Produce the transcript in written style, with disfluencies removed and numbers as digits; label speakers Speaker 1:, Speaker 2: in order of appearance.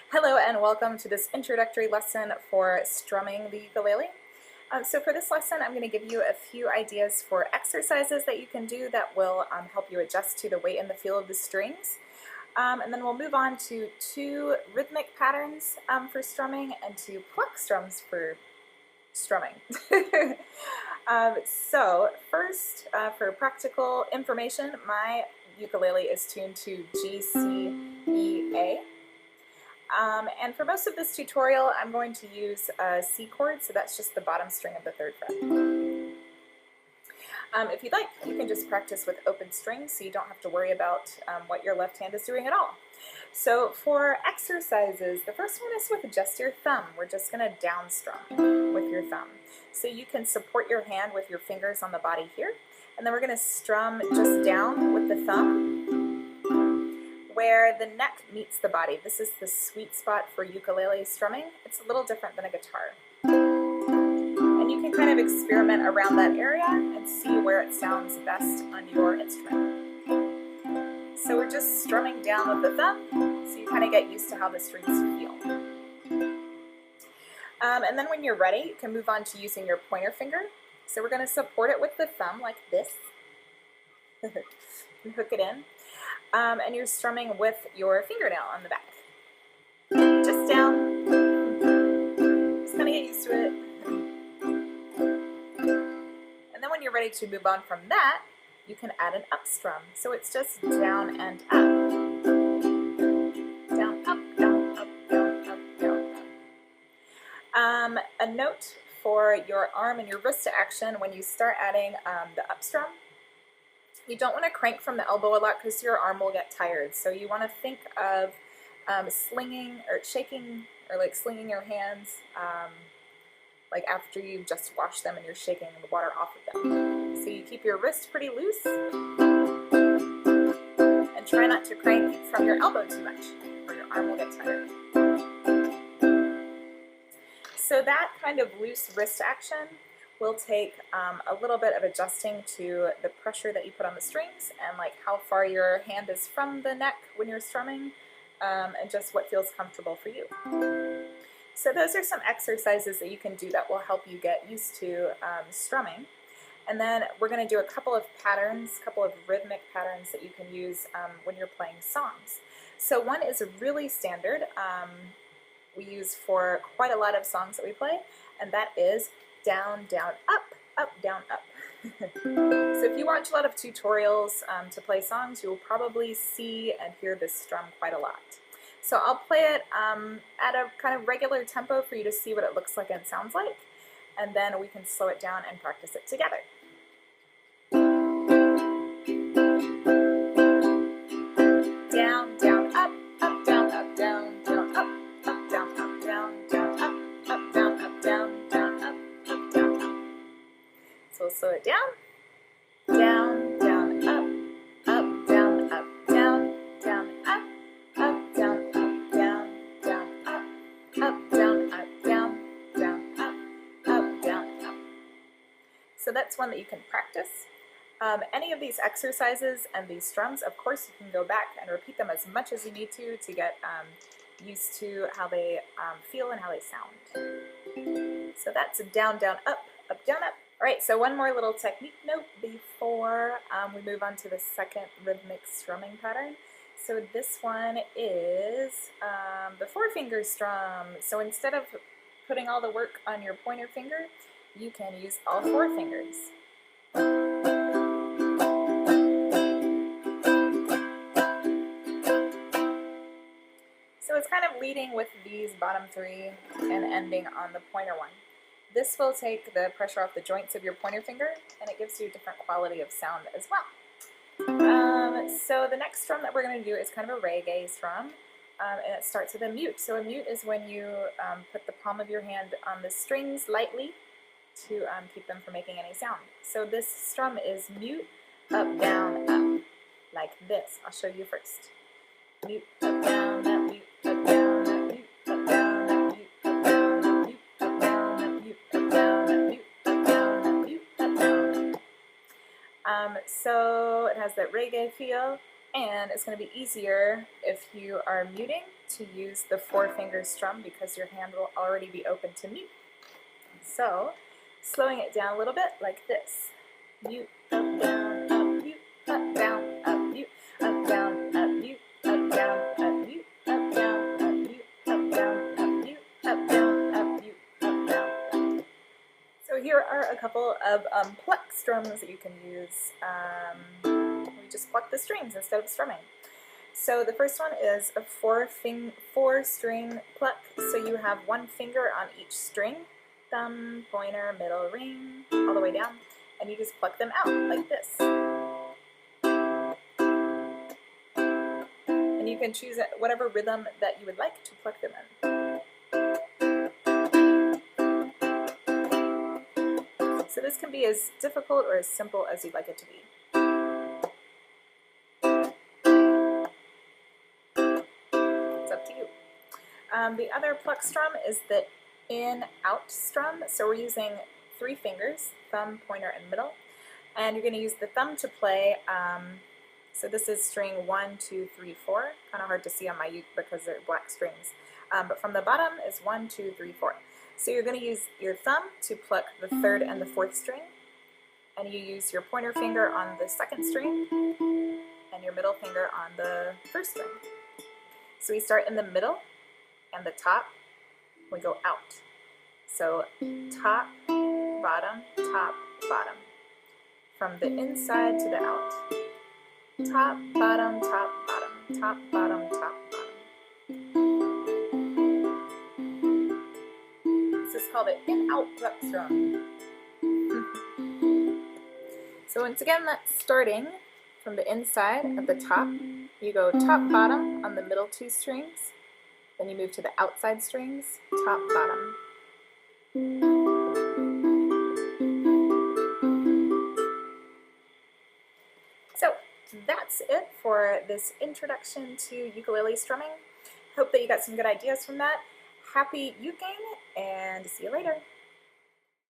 Speaker 1: Hello and welcome to this introductory lesson for strumming the ukulele. So for this lesson I'm going to give you a few ideas for exercises that you can do that will help you adjust to the weight and the feel of the strings. And then we'll move on to two rhythmic patterns for strumming and two pluck strums for strumming. So first, for practical information, my ukulele is tuned to G, C, E, A. And for most of this tutorial, I'm going to use a C chord, so that's just the bottom string of the 3rd fret. If you'd like, you can just practice with open strings so you don't have to worry about what your left hand is doing at all. So for exercises, the first one is with just your thumb. We're just going to down strum with your thumb. So you can support your hand with your fingers on the body here, and then we're going to strum just down with the thumb where the neck meets the body. This is the sweet spot for ukulele strumming. It's a little different than a guitar. And you can kind of experiment around that area and see where it sounds best on your instrument. So we're just strumming down with the thumb, so you kind of get used to how the strings feel. And then when you're ready, you can move on to using your pointer finger. So we're going to support it with the thumb like this. And hook it in. And you're strumming with your fingernail on the back. Just down. Just kind of get used to it. And then when you're ready to move on from that, you can add an up strum. So it's just down and up. Down, up, down, up, down, up, down, up. A note for your arm and your wrist action when you start adding the up strum. You don't want to crank from the elbow a lot because your arm will get tired. So you want to think of slinging or shaking or like slinging your hands like after you've just washed them and you're shaking the water off of them. So you keep your wrist pretty loose and try not to crank from your elbow too much or your arm will get tired. So that kind of loose wrist action will take a little bit of adjusting to the pressure that you put on the strings and like how far your hand is from the neck when you're strumming and just what feels comfortable for you. So those are some exercises that you can do that will help you get used to strumming. And then we're going to do a couple of patterns, a couple of rhythmic patterns that you can use when you're playing songs. So one is really standard, we use for quite a lot of songs that we play, and that is down, down, up, down, up. So if you watch a lot of tutorials to play songs, you will probably see and hear this strum quite a lot. So I'll play it at a kind of regular tempo for you to see what it looks like and sounds like, and then we can slow it down and practice it together. Down, down, up, down, up, down, down, up, down, up, down, down, up, down, up, down, down, up. So we'll slow it down. Down, down, up, down, up, down, down, up, down, up, down, down, up, down, up, down, down, up, down, up. So that's one that you can practice. Any of these exercises and these strums, of course, you can go back and repeat them as much as you need to get used to how they feel and how they sound. So that's down, down, up, down, up. All right, so one more little technique note before we move on to the second rhythmic strumming pattern. So this one is the 4-finger strum. So instead of putting all the work on your pointer finger, you can use all 4 fingers. So it's kind of leading with these bottom 3 and ending on the pointer one. This will take the pressure off the joints of your pointer finger, and it gives you a different quality of sound as well. So the next strum that we're going to do is kind of a reggae strum, and it starts with a mute. So a mute is when you put the palm of your hand on the strings lightly to keep them from making any sound. So this strum is mute, up, down, up, like this. I'll show you first. Mute, up, down, up, mute, up, down, up, mute, up, down, up, mute, up, down, up, mute, up, down, up, mute, up, down, up, mute, up, down, up, mute, up, down. So it has that reggae feel, And it's going to be easier if you are muting to use the 4-finger strum because your hand will already be open to mute. So, slowing it down a little bit like this. Mute, up, down, up, mute, up, down, up, mute, up, down, up, mute, up, down, up, mute, up, down, up, mute, up, down, up, mute, up, down, up, mute, up, down. So here are a couple of pluck strums that you can use. We just pluck the strings instead of strumming. So the first one is a 4-string pluck. So you have 1 finger on each string, thumb, pointer, middle, ring, all the way down, and you just pluck them out like this. And you can choose whatever rhythm that you would like to pluck them in. So this can be as difficult or as simple as you'd like it to be. It's up to you. The other pluck strum is the in-out strum. So we're using 3 fingers, thumb, pointer, and middle. And you're going to use the thumb to play, so this is string 1, 2, 3, 4. Kind of hard to see on my uke because they're black strings. But from the bottom is 1, 2, 3, 4. So you're going to use your thumb to pluck the 3rd and the 4th string. And you use your pointer finger on the 2nd string and your middle finger on the 1st string. So we start in the middle and the top. We go out. So top, bottom, top, bottom. From the inside to the out. Top, bottom, top, bottom, top, bottom, top, bottom. This is called an in-out pluck strum. So once again, that's starting from the inside at the top. You go top, bottom on the middle 2 strings. Then you move to the outside strings, top, bottom. So that's it for this introduction to ukulele strumming. Hope that you got some good ideas from that. Happy uking, and see you later.